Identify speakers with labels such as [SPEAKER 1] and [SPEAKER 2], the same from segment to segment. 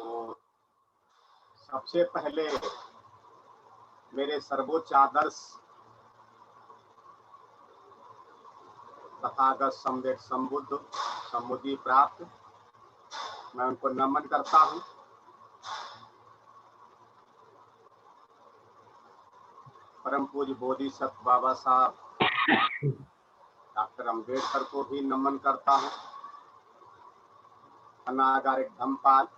[SPEAKER 1] तो सबसे पहले मेरे सर्वोच्च आदर्श तथागत सम्यक संबुद्ध समुद्धि प्राप्त, मैं उनको नमन करता हूँ। परम पूज्य बोधिसत्व बाबा साहब डॉक्टर अम्बेडकर को भी नमन करता हूँ। अनागरिक धम्मपाल,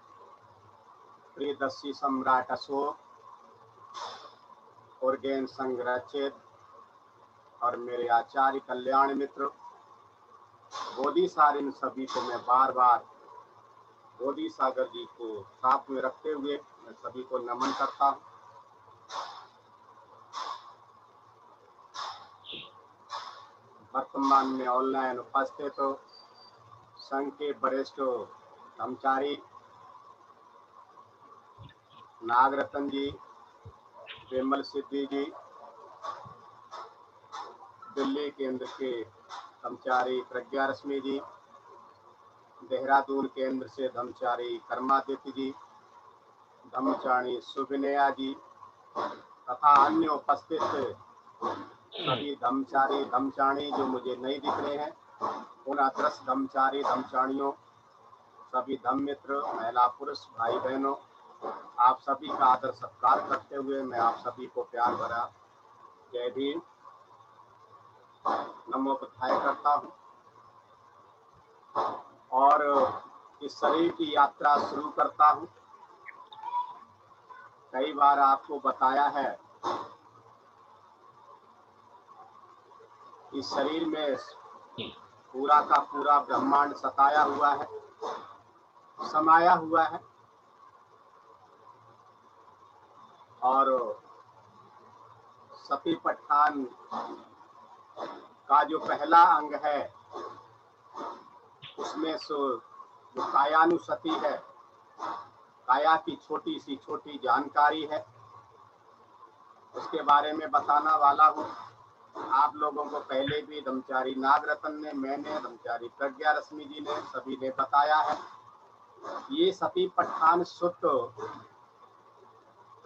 [SPEAKER 1] प्रियदर्शी सम्राट अशोक, उर्गेन संरक्षित और मेरे आचार्य कल्याण मित्र बोधि सागर, इन सभी को मैं बार बार बोधि सागर जी को साथ में रखते हुए मैं सभी को नमन करता हूँ। वर्तमान में ऑनलाइन उपस्थित संघ के वरिष्ठ कर्मचारी नागरत्न जी, विमल सिद्धि जी, दिल्ली केंद्र के कर्मचारी प्रज्ञा रश्मि जी, देहरादून केंद्र से धर्मचारी कर्मादित्य जी, धर्मचारी सुविनया जी तथा अन्य उपस्थित सभी धर्मचारी जो मुझे नहीं दिख रहे हैं, उन अदृश्य धर्मचारियों, सभी धर्म मित्र, महिला पुरुष भाई बहनों, आप सभी का आदर सत्कार करते हुए मैं आप सभी को प्यार भरा जय भीम नमोबुद्धाय करता हूँ। और इस शरीर की यात्रा शुरू करता हूँ। कई बार आपको बताया है, इस शरीर में पूरा का पूरा ब्रह्मांड सताया हुआ है, समाया हुआ है। और सती पठान का जो पहला अंग है, उसमें जो कायानुसती है, काया की छोटी सी छोटी जानकारी है, उसके बारे में बताना वाला हूँ। आप लोगों को पहले भी धर्मचारी नागरत्न ने, मैंने, धर्मचारी प्रज्ञा रश्मि जी ने, सभी ने बताया है। ये सती पठान सूत्र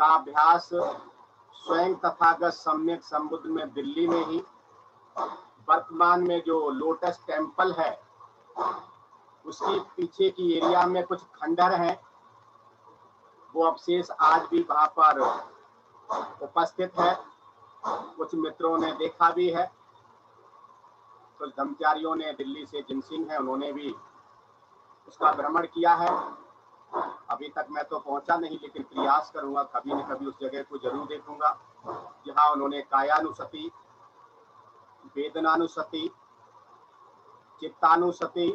[SPEAKER 1] का अभ्यास स्वयं तथागत सम्यक संबुद्ध में दिल्ली में ही, वर्तमान में जो लोटस टेम्पल है उसकी पीछे की एरिया में कुछ खंडहर हैं, वो अवशेष आज भी वहां पर उपस्थित है। कुछ मित्रों ने देखा भी है, कुछ धर्मचारियों ने, दिल्ली से जिनसिंह है, उन्होंने भी उसका भ्रमण किया है। अभी तक मैं तो पहुंचा नहीं, लेकिन प्रयास करूंगा, कभी न कभी उस जगह को जरूर देखूंगा जहां उन्होंने कायानुसती, वेदनानुसती, चित्तानुसती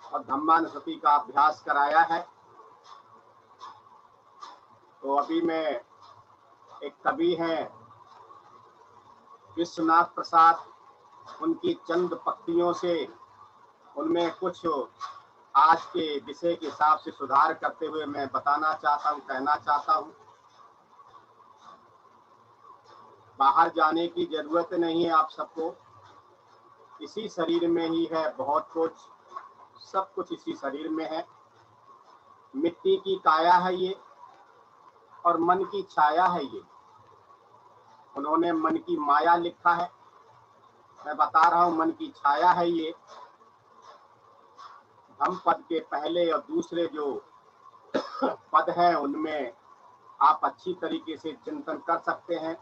[SPEAKER 1] और धम्मानुसती का अभ्यास कराया है। तो अभी मैं, एक कवि हैं विश्वनाथ प्रसाद, उनकी चंद पंक्तियों से उनमें कुछ आज के विषय के हिसाब से सुधार करते हुए मैं बताना चाहता हूँ, कहना चाहता हूँ। बाहर जाने की जरूरत नहीं है आप सबको, इसी शरीर में ही है बहुत कुछ, सब कुछ इसी शरीर में है। मिट्टी की काया है ये और मन की छाया है ये। उन्होंने मन की माया लिखा है, मैं बता रहा हूँ मन की छाया है ये। धम्म पद के पहले और दूसरे जो पद हैं उनमें आप अच्छी तरीके से चिंतन कर सकते हैं।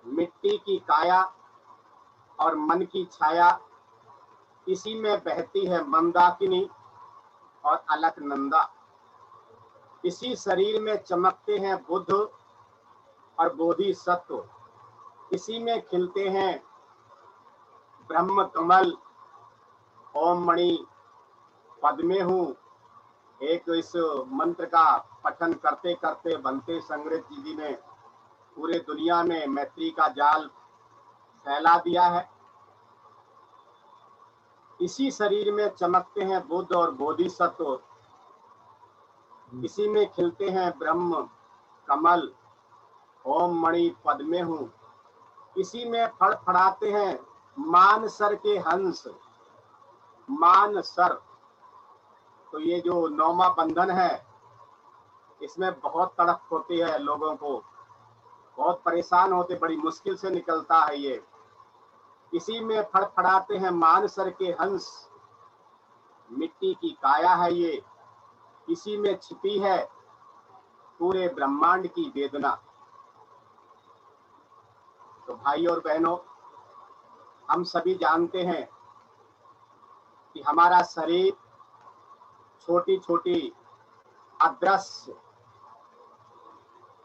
[SPEAKER 1] मिट्टी की काया और मन की छाया, इसी में बहती है मंदाकिनी और अलकनंदा। इसी शरीर में चमकते हैं बुद्ध और बोधिसत्व, इसी में खिलते हैं ब्रह्म कमल, ओम मणि पद्मे हूँ। एक इस मंत्र का पठन करते करते बनते संग्रह जी ने पूरे दुनिया में मैत्री का जाल फैला दिया है। इसी शरीर में चमकते हैं बुद्ध और बोधिसत्व, इसी में खिलते हैं ब्रह्म कमल, ओम मणि पद्मे हूँ। इसी में फड़फड़ाते हैं मानसर के हंस, मानसर। तो ये जो 9वां बंधन है, इसमें बहुत तड़प होती है, लोगों को बहुत परेशान होते, बड़ी मुश्किल से निकलता है ये। इसी में फड़फड़ाते हैं मानसर के हंस, मिट्टी की काया है ये, इसी में छिपी है पूरे ब्रह्मांड की वेदना। तो भाई और बहनों, हम सभी जानते हैं कि हमारा शरीर छोटी छोटी अदृश्य,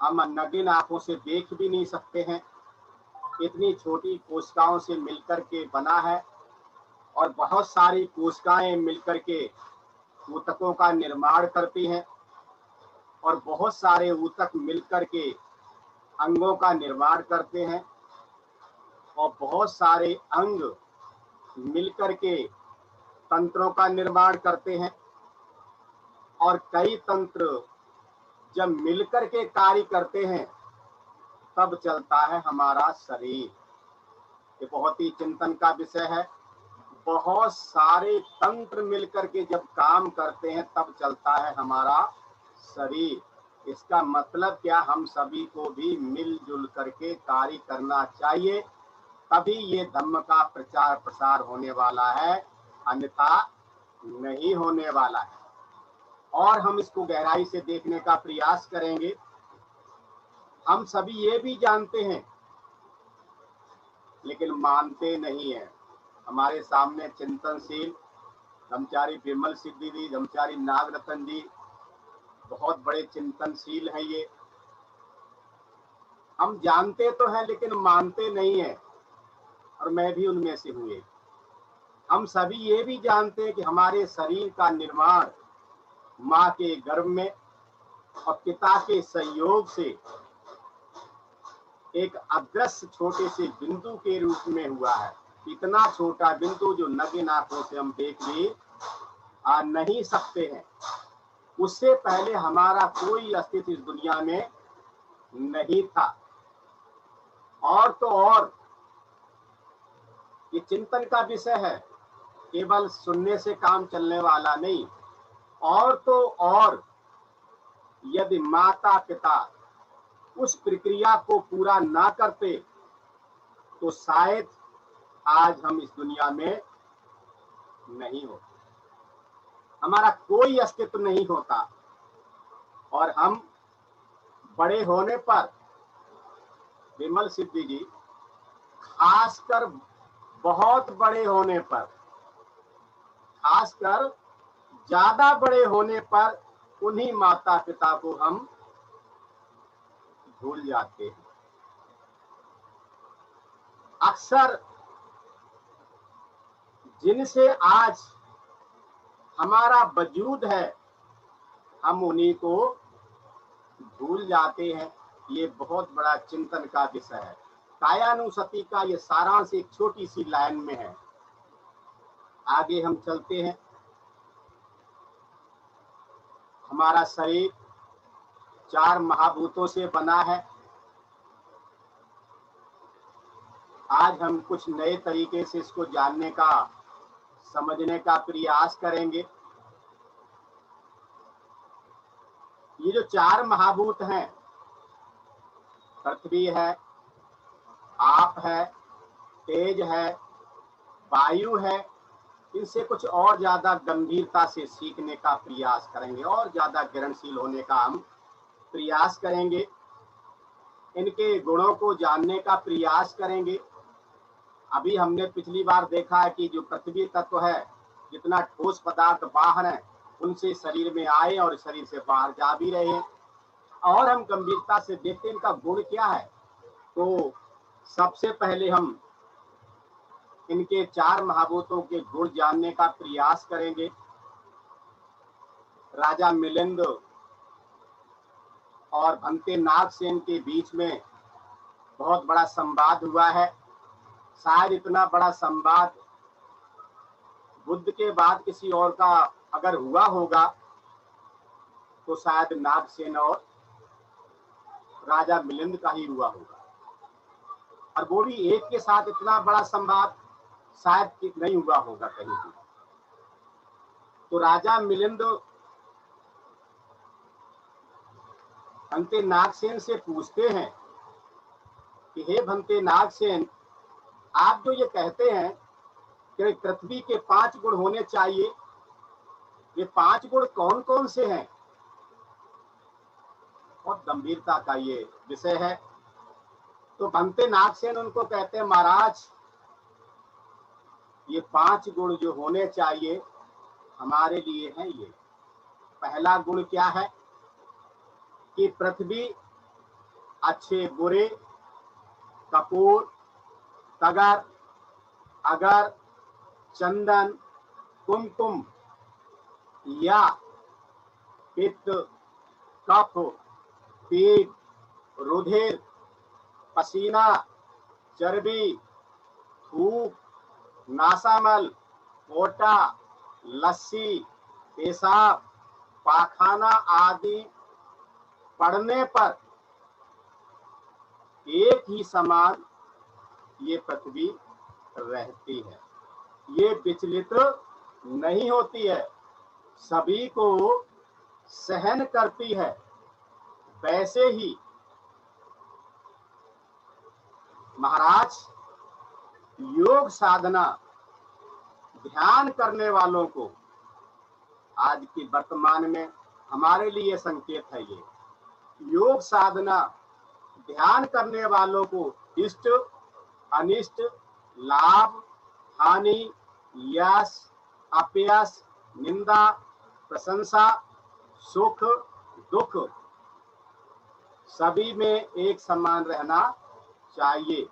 [SPEAKER 1] हम नग्न आंखों से देख भी नहीं सकते हैं, इतनी छोटी कोशिकाओं से मिलकर के बना है। और बहुत सारी कोशिकाएं मिलकर के ऊतकों का निर्माण करती हैं, और बहुत सारे ऊतक मिलकर के अंगों का निर्माण करते हैं, और बहुत सारे अंग मिलकर के तंत्रों का निर्माण करते हैं। और कई तंत्र जब मिलकर के कार्य करते हैं तब चलता है हमारा शरीर। ये बहुत ही चिंतन का विषय है। बहुत सारे तंत्र मिलकर के जब काम करते हैं तब चलता है हमारा शरीर। इसका मतलब क्या, हम सभी को भी मिलजुल करके कार्य करना चाहिए, तभी ये धम्म का प्रचार प्रसार होने वाला है, अन्यथा नहीं होने वाला है। और हम इसको गहराई से देखने का प्रयास करेंगे। हम सभी ये भी जानते हैं लेकिन मानते नहीं है। हमारे सामने चिंतनशील ब्रह्मचारी विमल सिद्धि जी, ब्रह्मचारी नागरत्न जी बहुत बड़े चिंतनशील हैं। ये हम जानते तो हैं लेकिन मानते नहीं है, और मैं भी उनमें से हूँ। हम सभी ये भी जानते हैं कि हमारे शरीर का निर्माण माँ के गर्भ में और पिता के संयोग से एक अदृश्य छोटे से बिंदु के रूप में हुआ है। इतना छोटा बिंदु जो नग्न आंखों से हम देख भी नहीं सकते हैं। उससे पहले हमारा कोई अस्तित्व इस दुनिया में नहीं था। और तो और ये चिंतन का विषय है, केवल सुनने से काम चलने वाला नहीं। और तो और यदि माता पिता उस प्रक्रिया को पूरा ना करते तो शायद आज हम इस दुनिया में नहीं होते, हमारा कोई अस्तित्व नहीं होता। और हम बड़े होने पर, विमल सिद्धि जी, खासकर बहुत बड़े होने पर, खासकर ज्यादा बड़े होने पर उन्हीं माता पिता को हम भूल जाते हैं। अक्सर जिनसे आज हमारा वजूद है हम उन्हीं को भूल जाते हैं। ये बहुत बड़ा चिंतन का विषय है। कायानुसति का ये सारांश एक छोटी सी लाइन में है। आगे हम चलते हैं। हमारा शरीर 4 महाभूतों से बना है। आज हम कुछ नए तरीके से इसको जानने का, समझने का प्रयास करेंगे। ये जो 4 महाभूत हैं, पृथ्वी है, आप है, तेज है, वायु है, इनसे कुछ और ज्यादा गंभीरता से सीखने का प्रयास करेंगे और ज्यादा ग्रहणशील होने का हम प्रयास करेंगे। इनके गुणों को जानने का प्रयास करेंगे। अभी हमने पिछली बार देखा है कि जो पृथ्वी तत्व है, जितना ठोस पदार्थ बाहर है उनसे शरीर में आए और शरीर से बाहर जा भी रहे हैं। और हम गंभीरता से देखते हैं इनका गुण क्या है। तो सबसे पहले हम इनके 4 महाभूतों के गुण जानने का प्रयास करेंगे। राजा मिलिंद और भंते नागसेन के बीच में बहुत बड़ा संवाद हुआ है। शायद इतना बड़ा संवाद बुद्ध के बाद किसी और का अगर हुआ होगा तो शायद नागसेन और राजा मिलिंद का ही हुआ होगा। और वो भी एक के साथ इतना बड़ा संवाद शायद नहीं हुआ होगा कहीं भी। तो राजा मिलिंद भंते नागसेन से पूछते हैं कि हे भंते नागसेन, आप जो ये कहते हैं कि पृथ्वी के 5 गुण होने चाहिए, ये 5 गुण कौन कौन से हैं? बहुत गंभीरता का ये विषय है। तो भंते नागसेन उनको कहते हैं, महाराज ये 5 गुण जो होने चाहिए हमारे लिए हैं ये। पहला गुण क्या है कि पृथ्वी अच्छे बुरे, कपूर, तगर, अगर, चंदन, कुमकुम या पित्त, कफ, पीप, रुधिर, पसीना, चर्बी, थूक, नासामल, पोटा, लस्सी, पेशाब, पाखाना आदि पड़ने पर एक ही समान ये पृथ्वी रहती है, ये विचलित नहीं होती है, सभी को सहन करती है। वैसे ही महाराज योग साधना ध्यान करने वालों को आज की वर्तमान में हमारे लिए संकेत है ये। योग साधना ध्यान करने वालों को इष्ट अनिष्ट, लाभ हानि, यश अपयश, निंदा प्रशंसा, सुख दुख सभी में एक समान रहना चाहिए।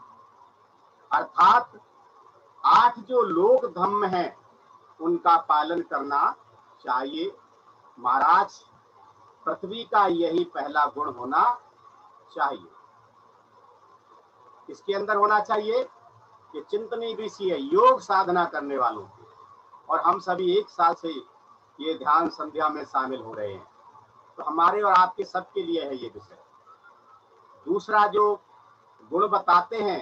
[SPEAKER 1] अर्थात 8 जो लोक धर्म हैं उनका पालन करना चाहिए। महाराज पृथ्वी का यही पहला गुण होना चाहिए। इसके अंदर होना चाहिए कि चिंतनी ऋषि है योग साधना करने वालों की, और हम सभी 1 साल से ये ध्यान संध्या में शामिल हो रहे हैं, तो हमारे और आपके सबके लिए है ये विषय। दूसरा जो गुण बताते हैं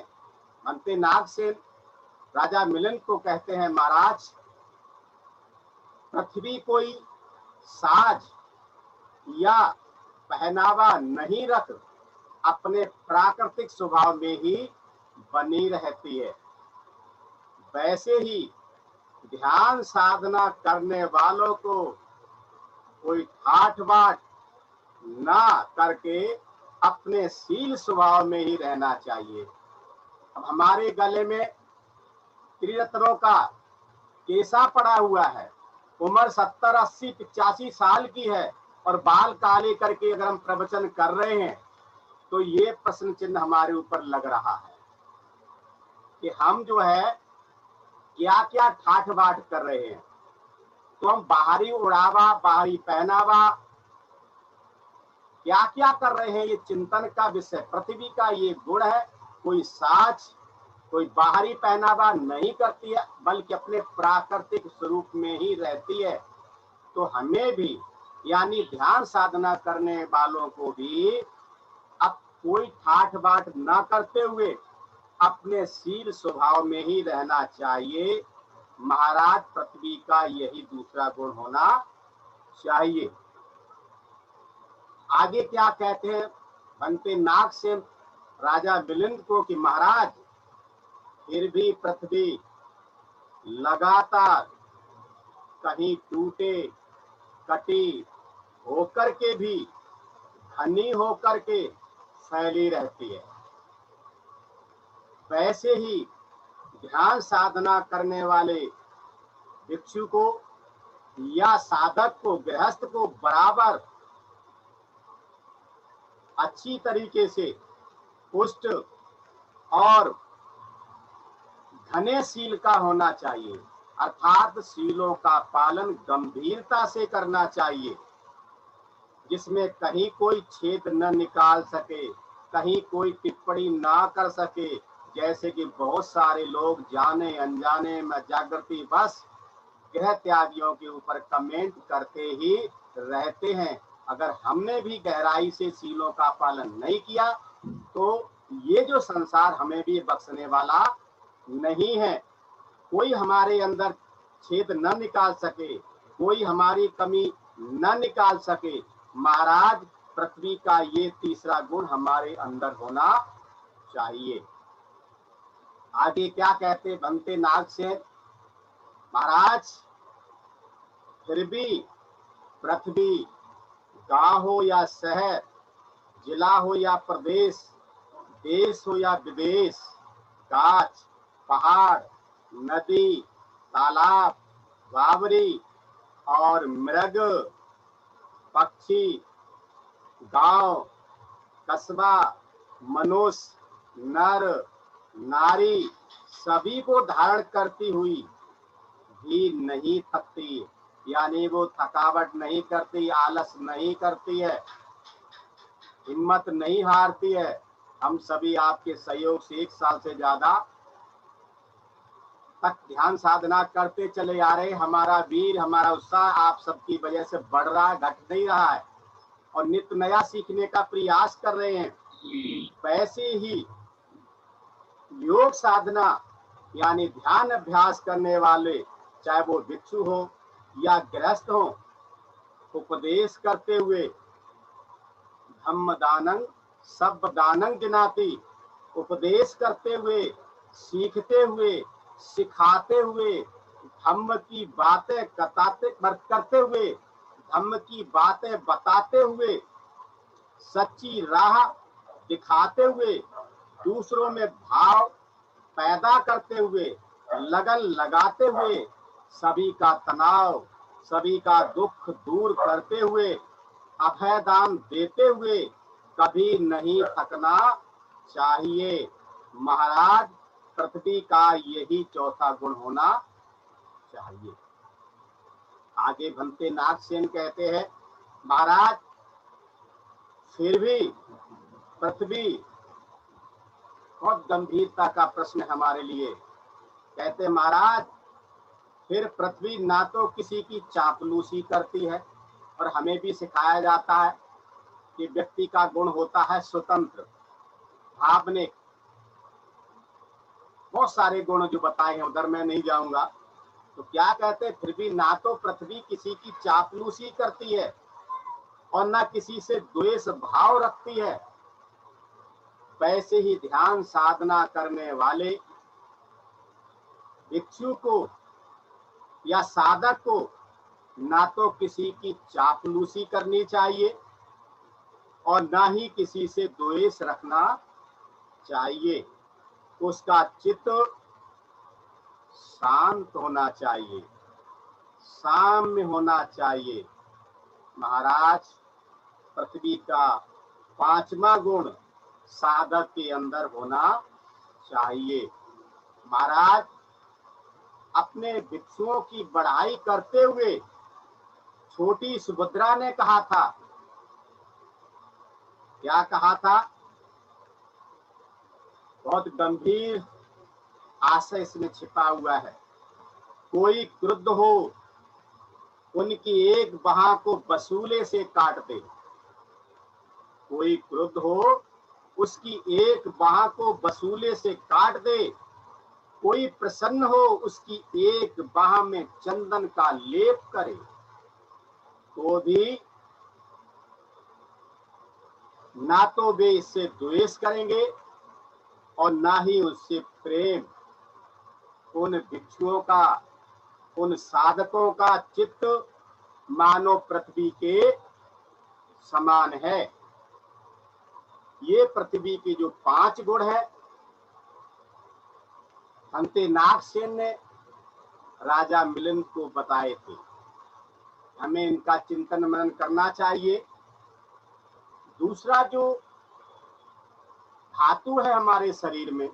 [SPEAKER 1] भंते नागसेन राजा मिलिंद को कहते हैं, महाराज पृथ्वी कोई साज या पहनावा नहीं रख अपने प्राकृतिक स्वभाव में ही बनी रहती है। वैसे ही ध्यान साधना करने वालों को कोई ठाठ बाट ना करके अपने शील स्वभाव में ही रहना चाहिए। अब हमारे गले में त्रिरत्नों का केसा पड़ा हुआ है, उम्र 70, 80, 85 साल की है और बाल काले करके अगर हम प्रवचन कर रहे हैं तो ये प्रश्न चिन्ह हमारे ऊपर लग रहा है कि हम जो है क्या क्या ठाठ बाट कर रहे हैं। तो हम बाहरी उड़ावा, बाहरी पहनावा क्या क्या कर रहे हैं, ये चिंतन का विषय। पृथ्वी का ये गुण है, कोई साज, कोई बाहरी पहनावा नहीं करती है, बल्कि अपने प्राकृतिक स्वरूप में ही रहती है। तो हमें भी यानी ध्यान साधना करने वालों को भी अब कोई ठाठ बाट ना करते हुए अपने शील स्वभाव में ही रहना चाहिए। महाराज पृथ्वी का यही दूसरा गुण होना चाहिए। आगे क्या कहते हैं भंते नागसेन राजा मिलिंद को कि महाराज फिर भी पृथ्वी लगातार कहीं टूटे कटी होकर के भी घनी होकर के फैली रहती है। वैसे ही ध्यान साधना करने वाले भिक्षु को या साधक को, गृहस्थ को बराबर अच्छी तरीके से पुष्ट और घने शील का होना चाहिए। अर्थात शीलों का पालन गंभीरता से करना चाहिए, जिसमें कहीं कोई छेद न निकाल सके, कहीं कोई टिप्पणी ना कर सके। जैसे कि बहुत सारे लोग जाने अनजाने में जागृति बस गृह त्यागियों के ऊपर कमेंट करते ही रहते हैं। अगर हमने भी गहराई से शीलों का पालन नहीं किया तो ये जो संसार हमें भी बख्शने वाला नहीं है। कोई हमारे अंदर छेद न निकाल सके, कोई हमारी कमी न निकाल सके। महाराज, पृथ्वी का ये तीसरा गुण हमारे अंदर होना चाहिए। आगे क्या कहते बनते नागसेन, महाराज फिर भी पृथ्वी गांव हो या शहर, जिला हो या प्रदेश, देश हो या विदेश, गाछ, पहाड़, नदी, तालाब, बावरी और मृग, पक्षी, गांव, कस्बा, मनुष्य, नर, नारी, सभी को धारण करती हुई भी नहीं थकती, यानी वो थकावट नहीं करती, आलस नहीं करती है, हिम्मत नहीं हारती है। हम सभी आपके सहयोग से 1 साल से ज्यादा तक ध्यान साधना करते चले आ रहे। हमारा वीर, हमारा उत्साह आप सबकी वजह से बढ़ रहा है, घट नहीं रहा है, और नित्य नया सीखने का प्रयास कर रहे हैं। वैसे ही योग साधना यानी ध्यान अभ्यास करने वाले, चाहे वो भिक्षु हो या गृहस्थ हो, उपदेश करते हुए धम्म दानं सब दानं गिनाती, उपदेश करते हुए, सीखते हुए, सिखाते हुए, धम्म की बातें करते हुए, धम्म की बातें बताते हुए, सच्ची राह दिखाते हुए, दूसरों में भाव पैदा करते हुए, लगन लगाते हुए, सभी का तनाव, सभी का दुख दूर करते हुए, अभयदान देते हुए कभी नहीं थकना चाहिए। महाराज, पृथ्वी का यही चौथा गुण होना चाहिए। आगे बनते नागसेन कहते हैं, महाराज फिर भी पृथ्वी, बहुत गंभीरता का प्रश्न हमारे लिए। कहते महाराज फिर पृथ्वी ना तो किसी की चापलूसी करती है, और हमें भी सिखाया जाता है कि व्यक्ति का गुण होता है स्वतंत्र, भावनिक, बहुत सारे गुण जो बताए हैं उधर मैं नहीं जाऊंगा। तो क्या कहते, फिर भी ना तो पृथ्वी किसी की चापलूसी करती है और ना किसी से द्वेष भाव रखती है, वैसे ही ध्यान साधना करने वाले भिक्षु को या साधक को ना तो किसी की चापलूसी करनी चाहिए और ना ही किसी से द्वेष रखना चाहिए। उसका चित्त शांत होना चाहिए, साम्य होना चाहिए। महाराज, पृथ्वी का 5वां गुण साधक के अंदर होना चाहिए। महाराज, अपने भिक्षुओं की बड़ाई करते हुए छोटी सुभद्रा ने कहा था, क्या कहा था? बहुत गंभीर आशय इसमें छिपा हुआ है। कोई क्रुद्ध हो, उनकी एक बाह को बसूले से काट दे। कोई क्रुद्ध हो, उसकी एक बाह को बसूले से काट दे। कोई प्रसन्न हो, उसकी एक बाह में चंदन का लेप करे, तो भी ना तो वे इससे द्वेष करेंगे और ना ही उससे प्रेम। उन भिक्षुओं का, उन साधकों का चित्त मानव पृथ्वी के समान है। ये पृथ्वी की जो 5 गुण है, अंते नागसेन ने राजा मिलिंद को बताए थे। हमें इनका चिंतन मनन करना चाहिए। दूसरा जो धातु है हमारे शरीर में,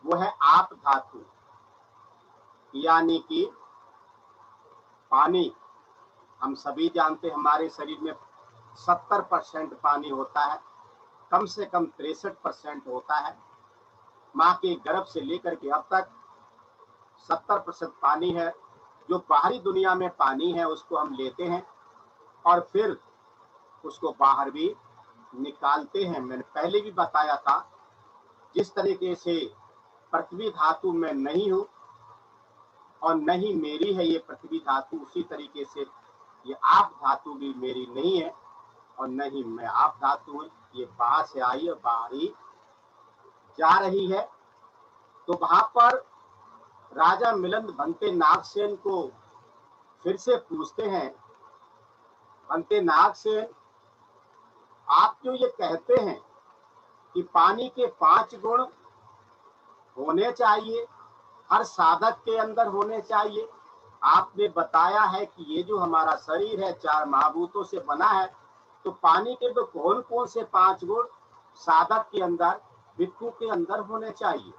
[SPEAKER 1] वो है आप धातु, यानी कि पानी। हम सभी जानते हैं हमारे शरीर में 70% पानी होता है, कम से कम 63% होता है। माँ के गर्भ से लेकर के अब तक 70% पानी है। जो बाहरी दुनिया में पानी है उसको हम लेते हैं और फिर उसको बाहर भी निकालते हैं। मैंने पहले भी बताया था, जिस तरीके से पृथ्वी धातु में नहीं हूँ, और न ही मेरी है ये पृथ्वी धातु, उसी तरीके से ये आप धातु भी मेरी नहीं है और न ही मैं आप धातु हूँ। ये बाहर से आई और बाहर ही जा रही है। तो वहां पर राजा मिलिंद भंते नागसेन को फिर से पूछते हैं, भंते नागसेन, आप जो ये कहते हैं कि पानी के 5 गुण होने चाहिए, हर साधक के अंदर होने चाहिए, आपने बताया है कि ये जो हमारा शरीर है 4 महाभूतों से बना है, तो पानी के तो कौन कौन से 5 गुण साधक के अंदर, भिक्षु के अंदर होने चाहिए?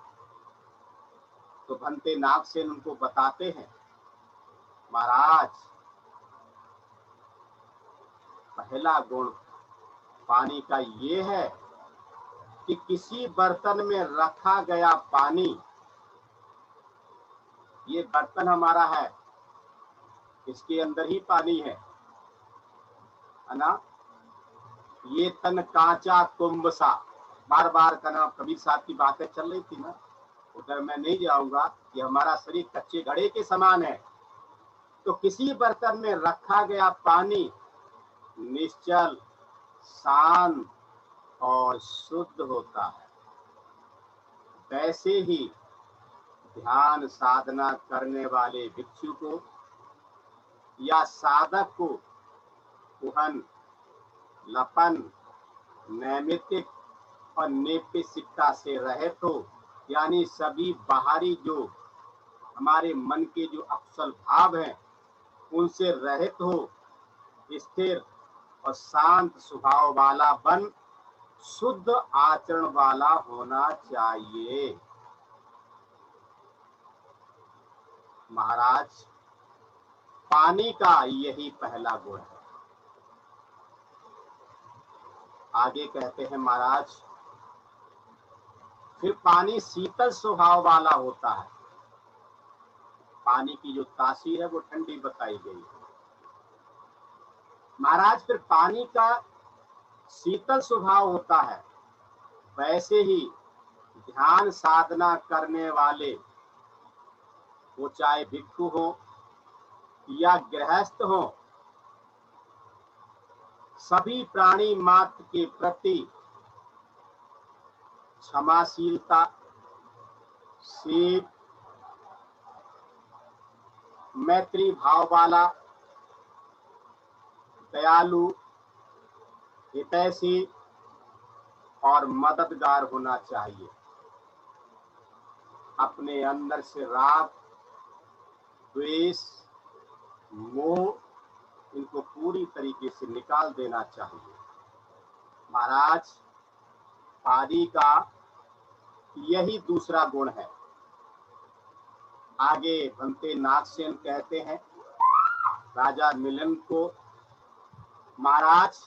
[SPEAKER 1] तो भंते नागसेन उनको बताते हैं, महाराज, पहला गुण पानी का ये है कि किसी बर्तन में रखा गया पानी, ये बर्तन हमारा है, इसके अंदर ही पानी है ना। ये तन कांचा कुंभ सा, बार बार का नाम कबीर साहब की बातें चल रही थी ना, उधर मैं नहीं जाऊंगा। ये हमारा शरीर कच्चे घड़े के समान है। तो किसी बर्तन में रखा गया पानी निश्चल, शांत और शुद्ध होता है। वैसे ही ध्यान साधना करने वाले भिक्षु को या साधक को कुहन, लपन, नैमित्तिक और नैतिकता से रहित हो, यानी सभी बाहरी जो हमारे मन के जो अकुशल भाव हैं उनसे रहित हो, स्थिर और शांत स्वभाव वाला बन शुद्ध आचरण वाला होना चाहिए। महाराज, पानी का यही पहला गुण है। आगे कहते हैं महाराज, फिर पानी शीतल स्वभाव वाला होता है। पानी की जो तासीर है वो ठंडी बताई गई है। महाराज, फिर पानी का शीतल स्वभाव होता है। वैसे ही ध्यान साधना करने वाले, वो चाहे भिक्षु हो या गृहस्थ हो, सभी प्राणी मात्र के प्रति क्षमाशीलता, शील, मैत्री भाव वाला, दयालु, हितैषी और मददगार होना चाहिए। अपने अंदर से राग, द्वेष, मोह इनको पूरी तरीके से निकाल देना चाहिए। महाराज, पानी का यही दूसरा गुण है। आगे भंते नागसेन कहते हैं राजा मिलिंद को, महाराज,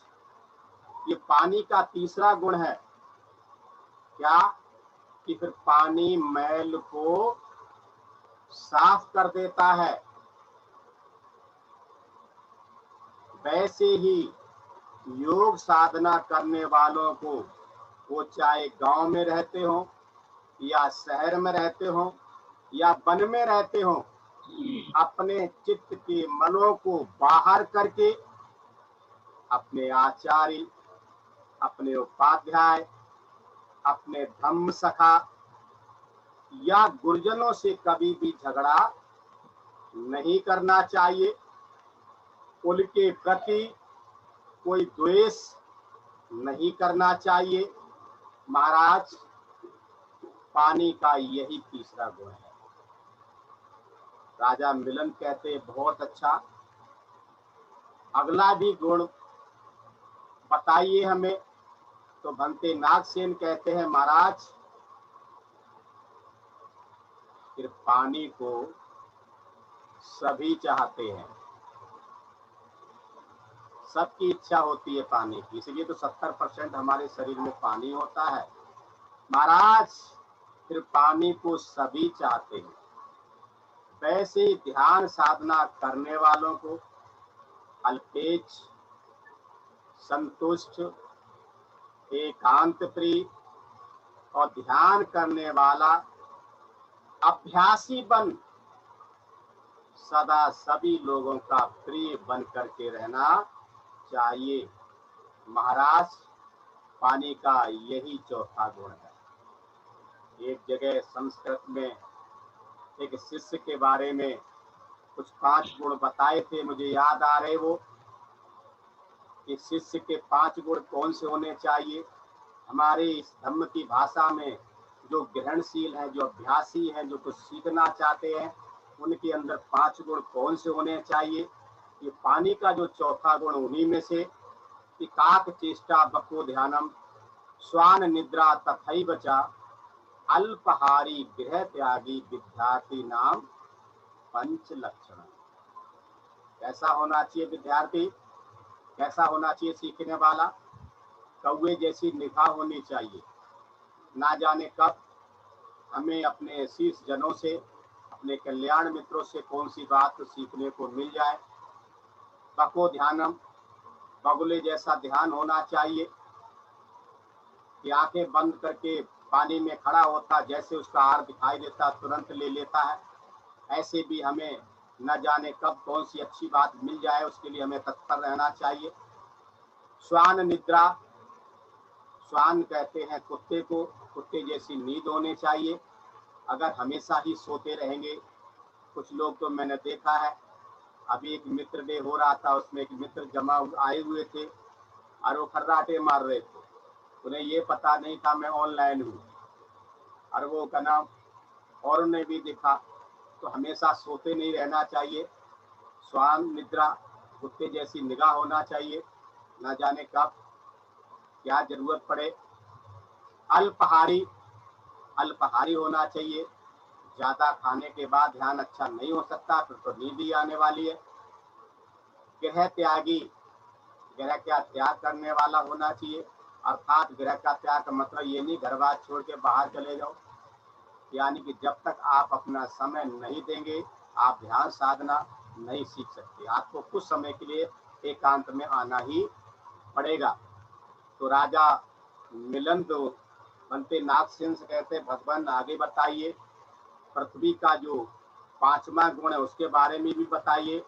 [SPEAKER 1] ये पानी का तीसरा गुण है क्या, कि फिर पानी मैल को साफ कर देता है। वैसे ही योग साधना करने वालों को, वो चाहे गांव में रहते हो या शहर में रहते हो या वन में रहते हो, अपने चित्त के मनों को बाहर करके अपने आचार्य, अपने उपाध्याय, अपने धम्म सखा या गुरुजनों से कभी भी झगड़ा नहीं करना चाहिए। उनके प्रति कोई द्वेष नहीं करना चाहिए। महाराज, पानी का यही तीसरा गुण है। राजा मिलिंद कहते, बहुत अच्छा, अगला भी गुण बताइए हमें। तो भंते नागसेन कहते हैं, महाराज, फिर पानी को सभी चाहते हैं, सबकी इच्छा होती है पानी की, इसलिए तो 70% हमारे शरीर में पानी होता है। महाराज, फिर पानी को सभी चाहते हैं। वैसे ही ध्यान साधना करने वालों को अल्पेच, संतुष्ट, एकांत प्रिय और ध्यान करने वाला अभ्यासी बन सदा सभी लोगों का प्रिय बन करके रहना चाहिए। महाराज, पानी का यही चौथा गुण है। एक जगह संस्कृत में एक शिष्य के बारे में कुछ 5 गुण बताए थे, मुझे याद आ रहे वो कि शिष्य के 5 गुण कौन से होने चाहिए। हमारे इस धर्म की भाषा में जो ग्रहणशील है, जो अभ्यासी है, जो कुछ सीखना चाहते हैं, उनके अंदर 5 गुण कौन से होने चाहिए। ये पानी का जो चौथा गुण उन्हीं में से कि काक चेष्टा बको ध्यानम श्वान निद्रा तथैव च अल्पहारी गृह त्यागी विद्यार्थी नाम पंच लक्षण। कैसा होना चाहिए विद्यार्थी, कैसा होना चाहिए सीखने वाला? कौवे जैसी निगाह होनी चाहिए। ना जाने कब हमें अपने शीश जनों से, अपने कल्याण मित्रों से कौन सी बात सीखने को मिल जाए। बको ध्यानम, बगुले जैसा ध्यान होना चाहिए कि आंखें बंद करके पानी में खड़ा होता, जैसे उसका आहार दिखाई देता तुरंत ले लेता है। ऐसे भी हमें न जाने कब कौन सी अच्छी बात मिल जाए, उसके लिए हमें तत्पर रहना चाहिए। श्वान निद्रा, श्वान कहते हैं कुत्ते को, कुत्ते जैसी नींद होनी चाहिए। अगर हमेशा ही सोते रहेंगे, कुछ लोग तो मैंने देखा है, अभी एक मित्र डे हो रहा था, उसमें एक मित्र जमा आए हुए थे और वो खर्राटे मार रहे थे। उन्हें ये पता नहीं था मैं ऑनलाइन हूँ, और वो का नाम और उन्हें भी दिखा। तो हमेशा सोते नहीं रहना चाहिए। श्वान निद्रा, कुत्ते जैसी निगाह होना चाहिए, ना जाने कब क्या जरूरत पड़े। अल्पहारी, अल्पहारी होना चाहिए। ज्यादा खाने के बाद ध्यान अच्छा नहीं हो सकता, फिर तो नींद ही आने वाली है। गृह त्यागी, गृह का त्याग करने वाला होना चाहिए। अर्थात गृह का त्याग का मतलब ये नहीं घर बार छोड़ के बाहर चले जाओ, यानी कि जब तक आप अपना समय नहीं देंगे, आप ध्यान साधना नहीं सीख सकते। आपको कुछ समय के लिए एकांत में आना ही पड़ेगा। तो राजा मिलिंद बनते नाथ सेन से कहते, भगवान आगे बताइए, पृथ्वी का जो 5वां गुण है उसके बारे में भी बताइए।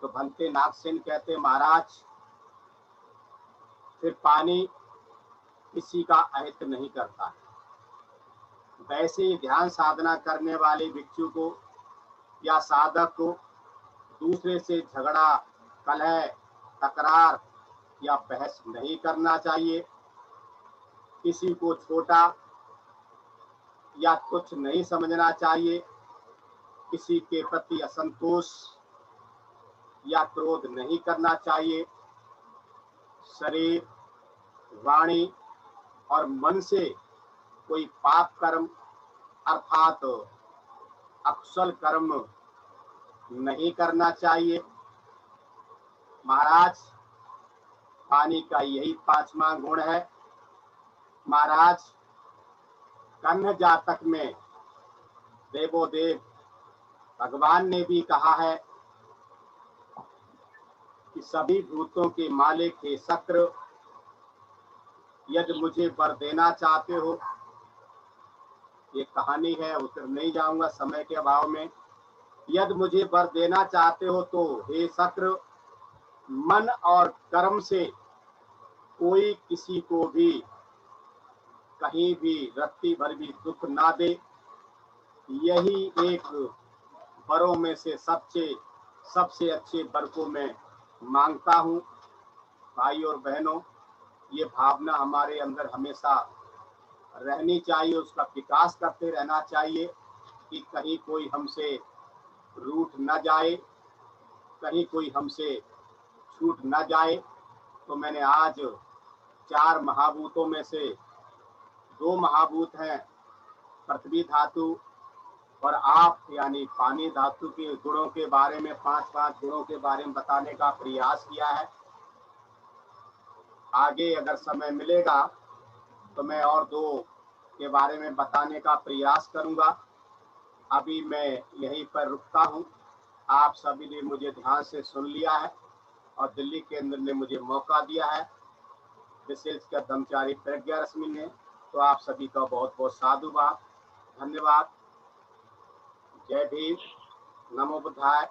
[SPEAKER 1] तो बनते नाथ सेन कहते, महाराज फिर पानी किसी का अहित नहीं करता है। वैसे ही ध्यान साधना करने वाले भिक्षु को या साधक को दूसरे से झगड़ा, कलह, तकरार या बहस नहीं करना चाहिए। किसी को छोटा या तुच्छ नहीं समझना चाहिए। किसी के प्रति असंतोष या क्रोध नहीं करना चाहिए। शरीर, वाणी और मन से कोई पाप कर्म अर्थात अकुशल कर्म नहीं करना चाहिए। महाराज, पानी का यही 5वां गुण है। महाराज, कन्या जातक में देवोदेव भगवान ने भी कहा है कि सभी भूतों के मालिक हे शक्र, यदि मुझे वर देना चाहते हो, ये कहानी है, उतर नहीं जाऊंगा समय के अभाव में। यदि मुझे वर देना चाहते हो तो हे शक्र, मन और कर्म से कोई किसी को भी कहीं भी रत्ती भर भी दुख ना दे। यही एक वरों में से सबसे अच्छे वर को मैं मांगता हूँ। भाई और बहनों, ये भावना हमारे अंदर हमेशा रहनी चाहिए, उसका विकास करते रहना चाहिए कि कहीं कोई हमसे रूठ न जाए, कहीं कोई हमसे छूट न जाए। तो मैंने आज 4 महाभूतों में से 2 महाभूत हैं, पृथ्वी धातु और आप यानी पानी धातु के गुणों के बारे में 5 गुणों के बारे में बताने का प्रयास किया है। आगे अगर समय मिलेगा तो मैं और 2 के बारे में बताने का प्रयास करूंगा। अभी मैं यहीं पर रुकता हूं। आप सभी ने मुझे ध्यान से सुन लिया है और दिल्ली केंद्र ने मुझे मौका दिया है, विशेषकर ब्रह्मचारी प्रज्ञा रश्मि ने। तो आप सभी का बहुत बहुत साधुवाद, धन्यवाद। जय भीम, नमो बुद्धाय।